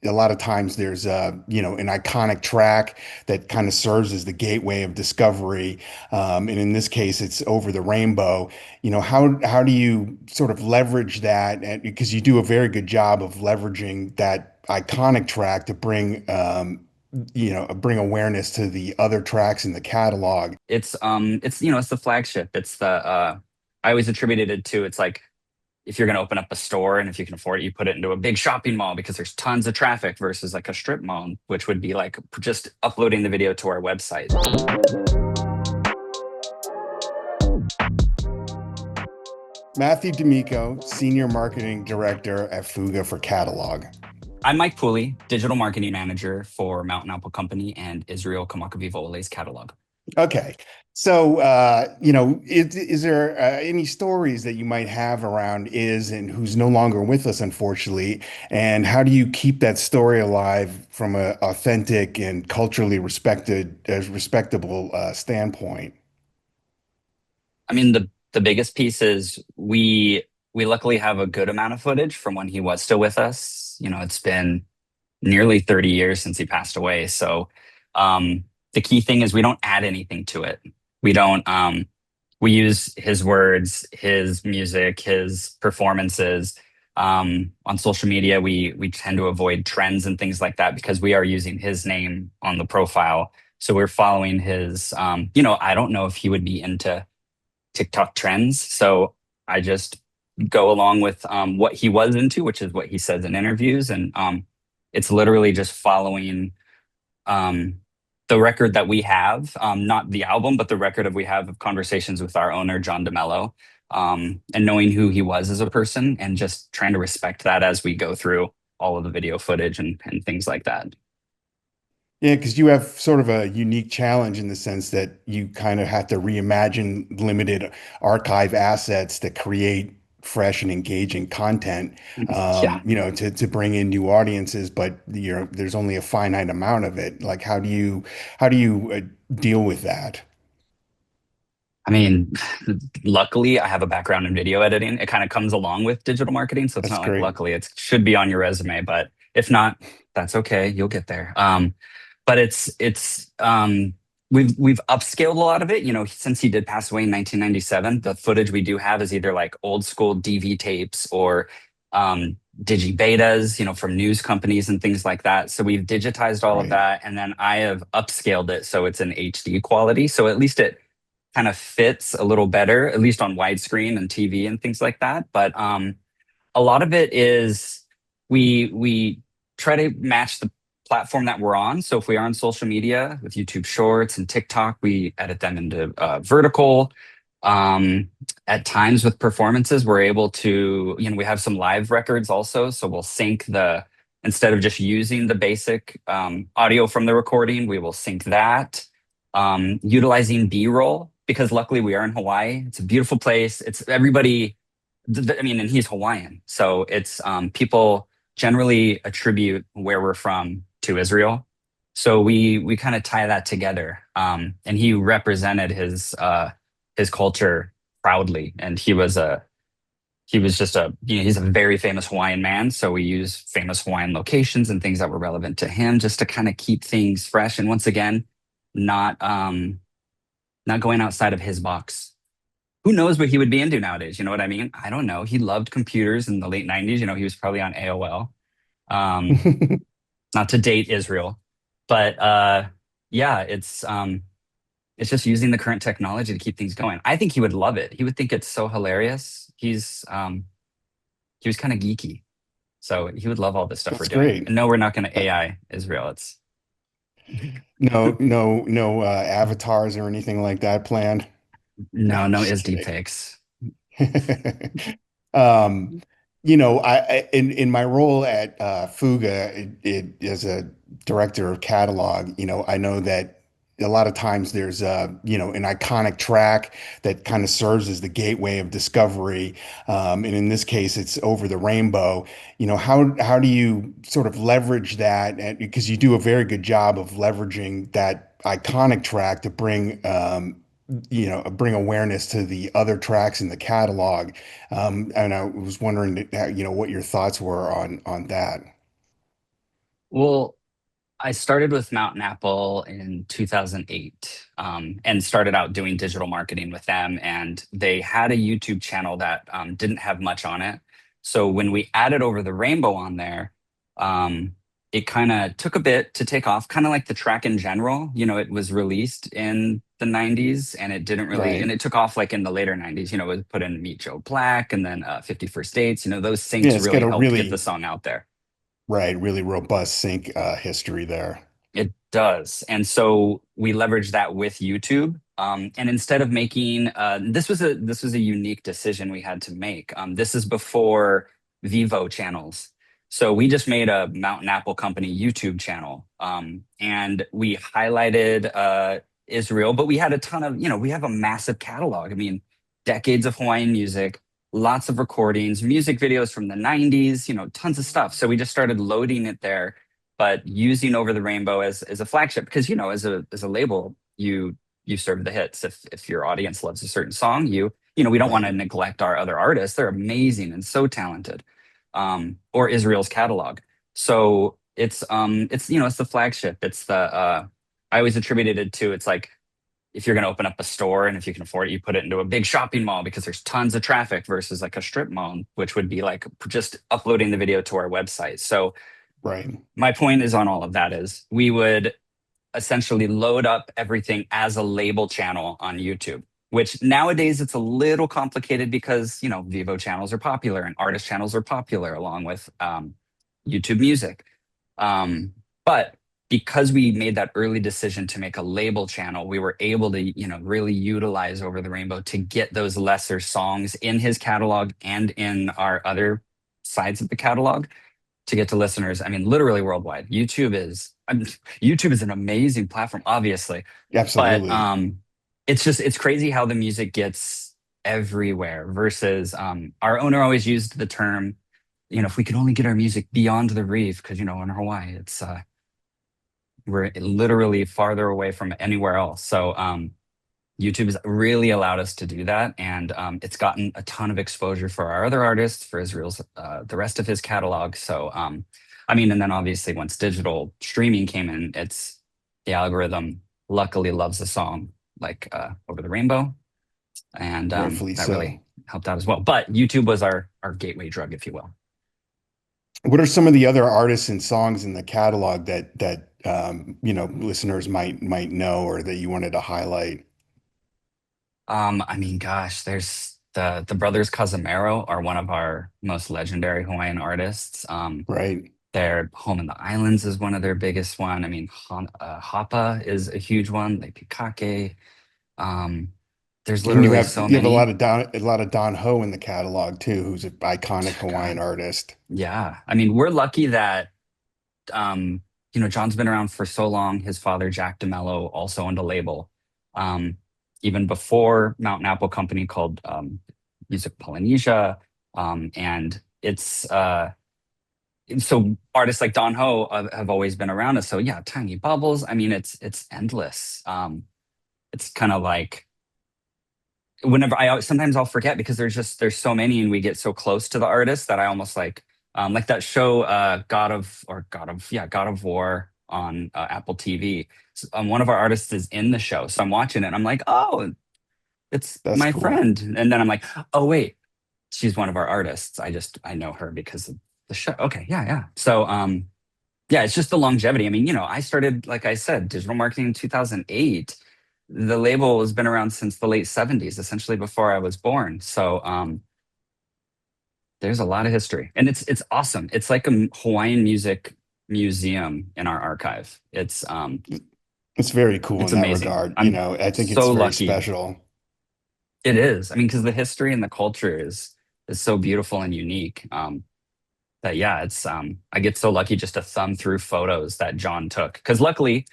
a lot of times there's an iconic track that kind of serves as the gateway of discovery. And in this case, it's Over the Rainbow. How do you sort of leverage that? And because you do a very good job of leveraging that iconic track to bring awareness to the other tracks in the catalog. It's the flagship. I always attributed it to, it's like if you're going to open up a store and if you can afford it, you put it into a big shopping mall because there's tons of traffic versus like a strip mall, which would be like just uploading the video to our website. Matthew D'Amico, Senior Marketing Director at FUGA for Catalog. I'm Mike Pooley, digital marketing manager for Mountain Apple Company and Israel Kamakawiwoʻole's catalog. Okay. So, is there any stories that you might have around Is and who's no longer with us, unfortunately? And how do you keep that story alive from a authentic and culturally respectable standpoint? I mean, the biggest piece is we luckily have a good amount of footage from when he was still with us. It's been nearly 30 years since he passed away. So the key thing is we don't add anything to it. We don't we use his words, his music, his performances. On social media, we tend to avoid trends and things like that because we are using his name on the profile. So we're following his I don't know if he would be into TikTok trends. So I just go along with what he was into, which is what he says in interviews. And it's literally just following um, the record that we have, not the album, but the record of we have of conversations with our owner, John DeMello, and knowing who he was as a person and just trying to respect that as we go through all of the video footage and things like that. Yeah, because you have sort of a unique challenge in the sense that you kind of have to reimagine limited archive assets to create fresh and engaging content, Yeah. to bring in new audiences, but there's only a finite amount of it. Like, how do you deal with that? I mean, luckily, I have a background in video editing. It kind of comes along with digital marketing, so it's That's not like great. luckily it should be on your resume, but if not, that's okay. You'll get there. But we've upscaled a lot of it. Since he did pass away in 1997, the footage we do have is either like old school DV tapes or digi betas, from news companies and things like that. So we've digitized all of Right. that, and then I have upscaled it so it's in HD quality. So at least it kind of fits a little better, at least on widescreen and TV and things like that. But a lot of it is we try to match the platform that we're on. So if we are on social media with YouTube Shorts and TikTok, we edit them into vertical. Um, at times with performances, we're able to, we have some live records also. So we'll sync instead of just using the basic audio from the recording, we will sync that. Utilizing B-roll because luckily we are in Hawaii. It's a beautiful place. It's everybody. I mean, and he's Hawaiian, so it's people generally attribute where we're from to Israel. So we kind of tie that together. And he represented his culture proudly, and he was just he's a very famous Hawaiian man. So we use famous Hawaiian locations and things that were relevant to him just to kind of keep things fresh. And once again, not not going outside of his box. Who knows what he would be into nowadays? You know what I mean? I don't know. He loved computers in the late 90s. He was probably on AOL. Um, not to date Israel, but yeah, it's just using the current technology to keep things going. I think he would love it. He would think it's so hilarious. He was kind of geeky, so he would love all this stuff we're That's doing. great. And no, we're not going to Uh, AI Israel. It's no avatars or anything like that planned. No, no, I'm no just is deep kidding. fakes. Um, in my role at Fuga, as a director of catalog, I know that a lot of times there's an iconic track that kind of serves as the gateway of discovery. And in this case, it's Over the Rainbow. How do you sort of leverage that? And because you do a very good job of leveraging that iconic track to bring awareness to the other tracks in the catalog. And I was wondering, what your thoughts were on that. Well, I started with Mountain Apple in 2008, and started out doing digital marketing with them. And they had a YouTube channel that didn't have much on it. So when we added Over the Rainbow on there, um, it kind of took a bit to take off, kind of like the track in general. It was released in the 90s and it didn't really, and Right. it took off like in the later 90s. It was put in Meet Joe Black and then 51st Dates. Those Yeah, syncs it's got really a helped get the really, song out there. right, really robust sync history there. It does. And so we leverage that with YouTube. And instead of making this was a unique decision we had to make. This is before Vivo channels. So we just made a Mountain Apple Company YouTube channel. And we highlighted Israel, but we had a ton of, we have a massive catalog. I mean, decades of Hawaiian music, lots of recordings, music videos from the 90s, tons of stuff. So we just started loading it there, but using Over the Rainbow as a flagship because as a label you serve the hits. If your audience loves a certain song, we don't want to Right. neglect our other artists. They're amazing and so talented. Or Israel's catalog. So it's the flagship. It's the I always attributed it to, it's like if you're going to open up a store and if you can afford it, you put it into a big shopping mall because there's tons of traffic versus like a strip mall, which would be like just uploading the video to our website. So Right. my point is on all of that is we would essentially load up everything as a label channel on YouTube, which nowadays it's a little complicated because, Vivo channels are popular and artist channels are popular along with YouTube music. But because we made that early decision to make a label channel, we were able to, really utilize Over the Rainbow to get those lesser songs in his catalog and in our other sides of the catalog to get to listeners. I mean, literally worldwide. YouTube is an amazing platform, obviously, but Absolutely. it's crazy how the music gets everywhere. Versus our owner always used the term, if we could only get our music beyond the reef, because in Hawaii, it's we're literally farther away from anywhere else. So YouTube has really allowed us to do that, and it's gotten a ton of exposure for our other artists, for Israel's the rest of his catalog. So, I mean, and then obviously once digital streaming came in, it's the algorithm luckily loves a song like Over the Rainbow, and Rightfully that really so. helped out as well. But YouTube was our gateway drug, if you will. What are some of the other artists and songs in the catalog that listeners might know or that you wanted to highlight? I mean, gosh, there's the brothers Casamero are one of our most legendary Hawaiian artists. Right. Their Home in the Islands is one of their biggest one. I mean, Hapa is a huge one. Like Pikake. Um, there's And you literally have so you have many. a lot of Don Ho in the catalog too, who's an iconic Hawaiian God, artist. yeah. I mean, we're lucky that um, John's been around for so long. His father, Jack DeMello, also owned a label. Um, even before Mountain Apple Company called Music Polynesia. And it's so artists like Don Ho have always been around us. So yeah, Tiny Bubbles. I mean, it's endless. It's kind of like whenever sometimes I'll forget because there's so many and we get so close to the artist that I almost like that show God of War on Apple TV. So, one of our artists is in the show, so I'm watching it. And I'm like, oh, it's That's my cool. friend, and then I'm like, oh wait, she's one of our artists. I know her because of the show. Okay, yeah, yeah. So yeah, it's just the longevity. I mean, I started, like I said, digital marketing in 2008. The label has been around since the late 70s, essentially before I was born. So there's a lot of history. And it's awesome. It's like a Hawaiian music museum in our archive. It's very cool in It's that amazing. regard. I'm I think it's so very lucky. special. It is. I mean, because the history and the culture is so beautiful and unique. That yeah, it's I get so lucky just to thumb through photos that John took. Because luckily,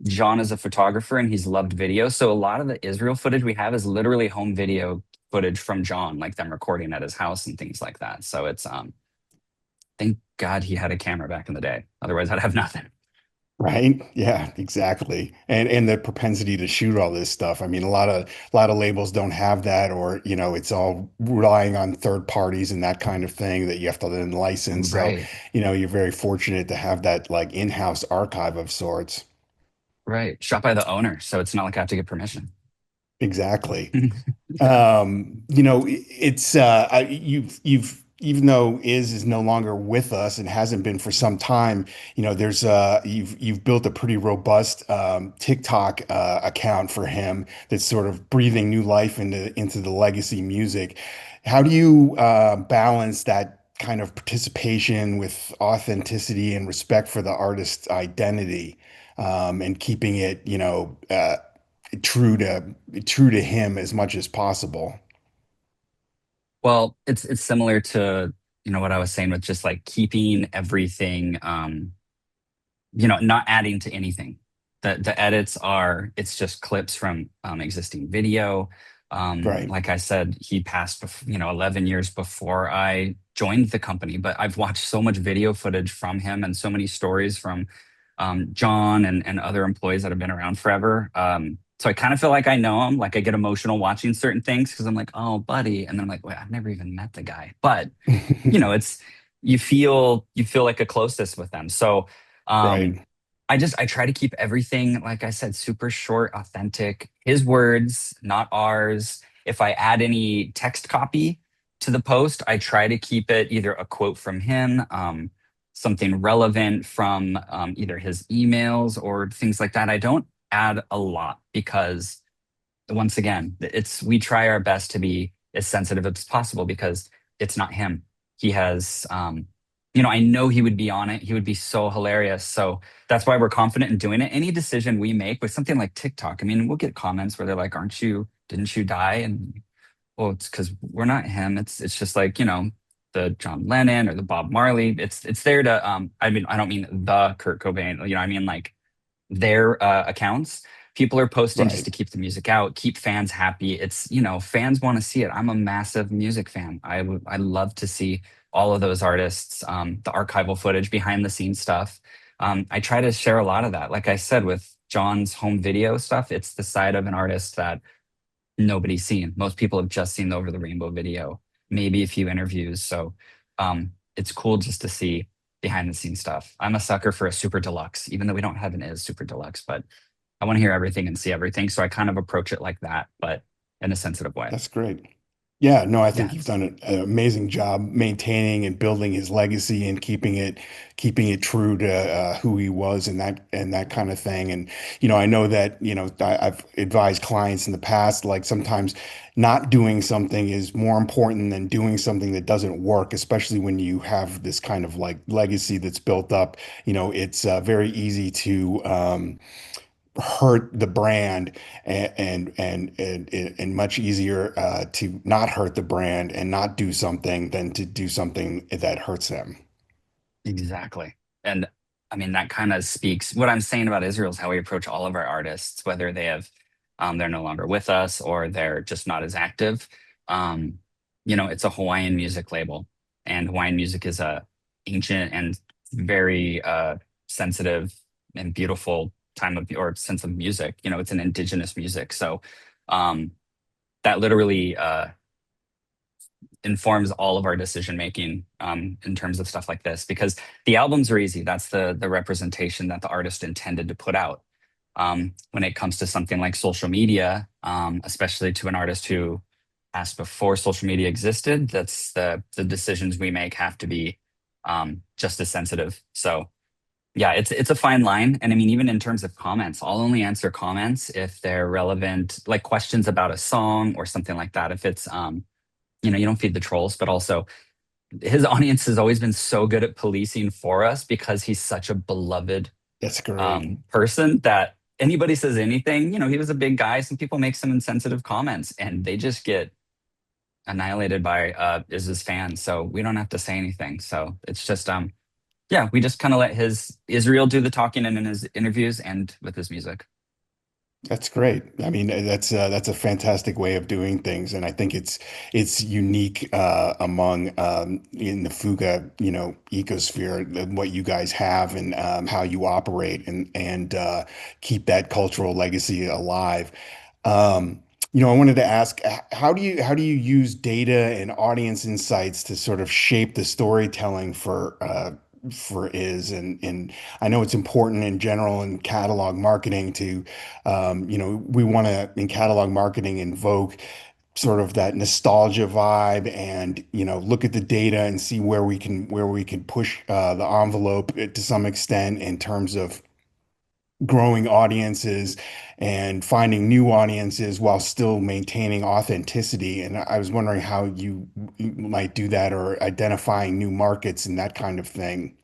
John is a photographer and he's loved video. So a lot of the Israel footage we have is literally home video footage from John, like them recording at his house and things like that. So it's thank God he had a camera back in the day. Otherwise I'd have nothing. Right? Yeah, exactly. And the propensity to shoot all this stuff. I mean, a lot of labels don't have that, or it's all relying on third parties and that kind of thing that you have to then license. So, Right. you're very fortunate to have that like in-house archive of sorts. Right. Shot by the owner, so it's not like I have to get permission. Exactly. It's you've even though is no longer with us and hasn't been for some time, there's you've built a pretty robust TikTok account for him that's sort of breathing new life into the legacy music. How do you balance that kind of participation with authenticity and respect for the artist's identity, and keeping it, true to him as much as possible. Well, it's similar to, what I was saying with just like keeping everything, not adding to anything. The edits are, it's just clips from existing video. Right. Like I said, he passed 11 years before I joined the company, but I've watched so much video footage from him and so many stories from John and other employees that have been around forever. So I kind of feel like I know him. Like I get emotional watching certain things because I'm like, oh, buddy, and then I'm like, wait, I've never even met the guy. But it's, you feel like a closeness with them. So um, Right. I try to keep everything, like I said, super short, authentic. His words, not ours. If I add any text copy to the post, I try to keep it either a quote from him, something relevant from either his emails or things like that. I don't add a lot because once again, we try our best to be as sensitive as possible because it's not him. He has, I know he would be on it. He would be so hilarious. So that's why we're confident in doing it. Any decision we make with something like TikTok, I mean, we'll get comments where they're like, didn't you die? And well, it's because we're not him. It's just like, the John Lennon or the Bob Marley. It's there to, I mean, I don't mean the Kurt Cobain, I mean like their accounts. People are posting just Right. to keep the music out, keep fans happy. It's, fans want to see it. I'm a massive music fan. I love to see all of those artists, the archival footage, behind the scenes stuff. I try to share a lot of that. Like I said, with John's home video stuff, it's the side of an artist that nobody's seen. Most people have just seen the Over the Rainbow video, maybe a few interviews. So it's cool just to see behind the scenes stuff. I'm a sucker for a super deluxe, even though we don't have an is super deluxe, but I want to hear everything and see everything. So I kind of approach it like that, but in a sensitive way. That's great. Yeah, no, I think you've Yes. done an amazing job maintaining and building his legacy and keeping it true to who he was and that kind of thing. And I know that I've advised clients in the past, like sometimes not doing something is more important than doing something that doesn't work, especially when you have this kind of like legacy that's built up. It's very easy to hurt the brand, and much easier to not hurt the brand and not do something than to do something that hurts them. Exactly. And I mean, that kind of speaks what I'm saying about Israel is how we approach all of our artists, whether they're no longer with us or they're just not as active. Um, it's a Hawaiian music label, and Hawaiian music is a ancient and very sensitive and beautiful time of or sense of music. It's an indigenous music. So um, that literally informs all of our decision making in terms of stuff like this because the albums are easy. That's the representation that the artist intended to put out. When it comes to something like social media, especially to an artist who passed before social media existed, that's the decisions we make have to be just as sensitive. So yeah, it's a fine line. And I mean, even in terms of comments, I'll only answer comments if they're relevant, like questions about a song or something like that. If it's you don't feed the trolls, but also his audience has always been so good at policing for us because he's such a beloved That's great. person that anybody says anything, he was a big guy. Some people make some insensitive comments and they just get annihilated by is his fans. So we don't have to say anything. So it's just yeah, we just kind of let his Israel do the talking in his interviews and with his music. That's great. I mean, that's a fantastic way of doing things, and I think it's unique among in the Fuga, ecosphere, what you guys have and how you operate and keep that cultural legacy alive. Um, I wanted to ask, how do you use data and audience insights to sort of shape the storytelling for is and I know it's important in general in catalog marketing to we want to in catalog marketing invoke sort of that nostalgia vibe and look at the data and see where we can push the envelope to some extent in terms of growing audiences and finding new audiences while still maintaining authenticity. And I was wondering how you might do that or identifying new markets and that kind of thing.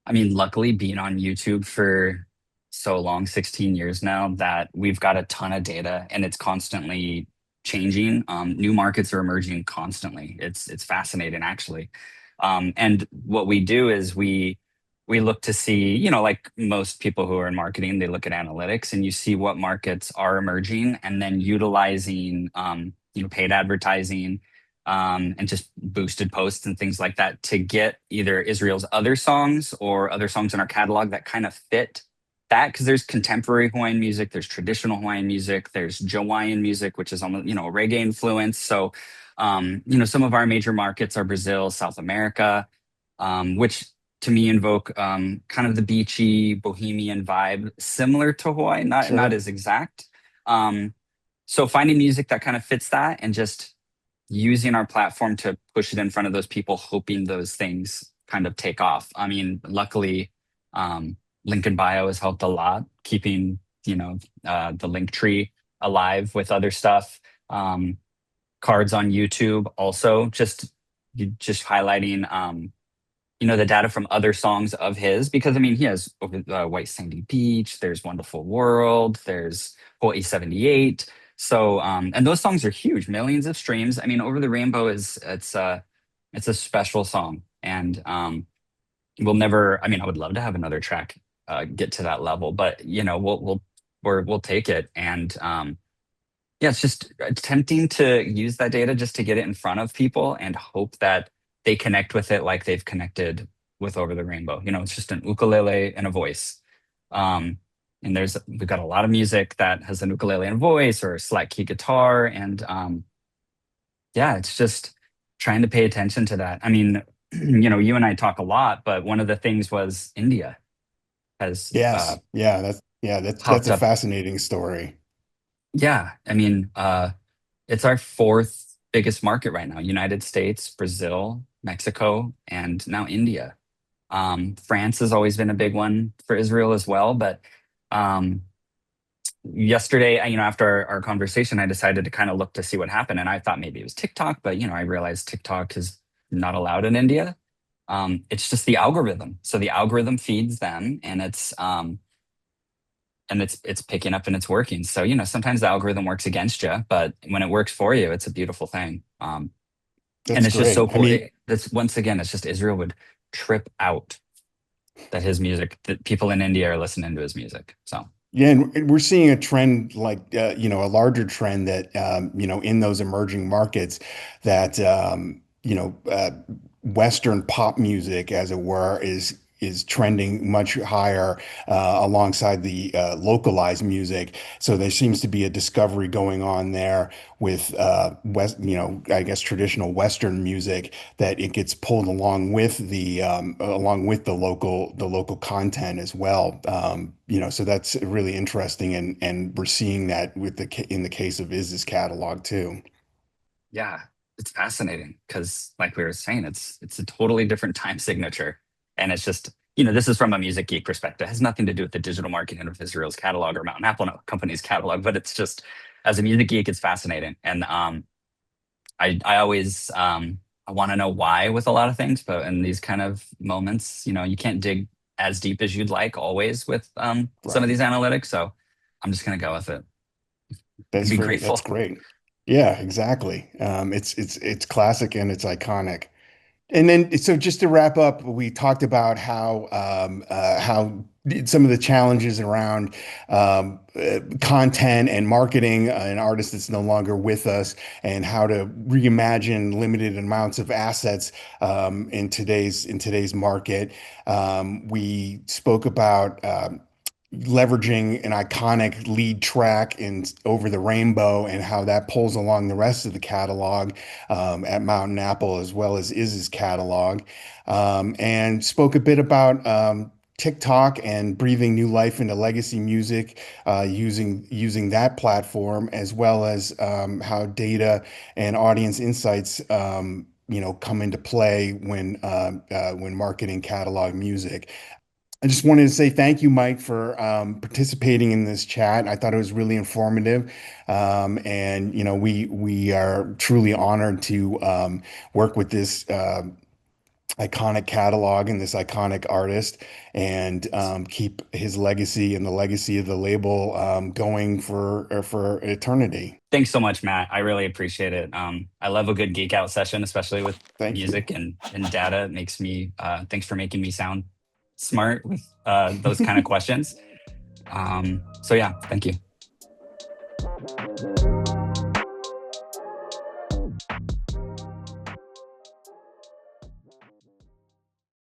I mean, luckily being on YouTube for so long, 16 years now, that we've got a ton of data and it's constantly changing. New markets are emerging constantly. It's fascinating actually. And what we do is we look to see, like most people who are in marketing, they look at analytics and you see what markets are emerging and then utilizing paid advertising and just boosted posts and things like that to get either Israel's other songs or other songs in our catalog that kind of fit that. Because there's contemporary Hawaiian music, there's traditional Hawaiian music, there's Jawaiian music, which is almost, a reggae influence. So, some of our major markets are Brazil, South America, which to me invoke kind of the beachy bohemian vibe, similar to Hawaii, not Sure. as exact. Um, so finding music that kind of fits that and just using our platform to push it in front of those people, hoping those things kind of take off. I mean, luckily, link in bio has helped a lot, keeping the link tree alive with other stuff. Um, Cards on YouTube also just highlighting the data from other songs of his because I mean he has White Sandy Beach, there's Wonderful World, there's Hawaii 78. So and those songs are huge, millions of streams. I mean, Over the Rainbow is it's a special song and we'll never I mean I would love to have another track get to that level, but we'll take it and yeah, it's just attempting to use that data just to get it in front of people and hope that they connect with it like they've connected with Over the Rainbow. It's just an ukulele and a voice. Um, and we've got a lot of music that has an ukulele and a voice or a slack key guitar. And yeah, it's just trying to pay attention to that. I mean, you and I talk a lot, but one of the things was India has Yes. Yeah, that's popped a up. fascinating story. Yeah, I mean, it's our fourth biggest market right now. United States, Brazil, Mexico, and now India. France has always been a big one for Israel as well. But um, yesterday, after our conversation, I decided to kind of look to see what happened. And I thought maybe it was TikTok, but I realized TikTok is not allowed in India. It's just the algorithm. So the algorithm feeds them, and it's picking up and it's working. So, sometimes the algorithm works against you, but when it works for you, it's a beautiful thing. And That's it's just so great. I cool. mean, That's once again, it's just Israel would trip out that people in India are listening to his music. So yeah, and we're seeing a trend like a larger trend that in those emerging markets that Western pop music, as it were, is trending much higher alongside the localized music. So there seems to be a discovery going on there with I guess traditional Western music that it gets pulled along with the local content as well. So that's really interesting, and we're seeing that in the case of Iz's catalog too. yeah, it's fascinating because, like we were saying, it's a totally different time signature, and it's just this is from a music geek perspective. It has nothing to do with the digital marketing of Israel's catalog or Mountain Apple Company's catalog, but it's just as a music geek, it's fascinating, and I always I want to know why with a lot of things, but in these kind of moments, you can't dig as deep as you'd like always with some of Right. these analytics. So I'm just gonna go with it and be That's grateful. great. Yeah, exactly. It's classic and it's iconic. And then, so just to wrap up, we talked about how some of the challenges around content and marketing an artist that's no longer with us, and how to reimagine limited amounts of assets in today's market. We spoke about leveraging an iconic lead track in Over the Rainbow and how that pulls along the rest of the catalog at Mountain Apple, as well as Iz's catalog, and spoke a bit about TikTok and breathing new life into legacy music, using that platform, as well as how data and audience insights come into play when marketing catalog music. I just wanted to say thank you, Mike, for participating in this chat. I thought it was really informative, and we are truly honored to work with this iconic catalog and this iconic artist, and keep his legacy and the legacy of the label going for eternity. Thanks so much, Matt. I really appreciate it. I love a good geek out session, especially with Thank you. music and data. It makes me, thanks for making me sound smart with those kind of questions. So yeah, thank you.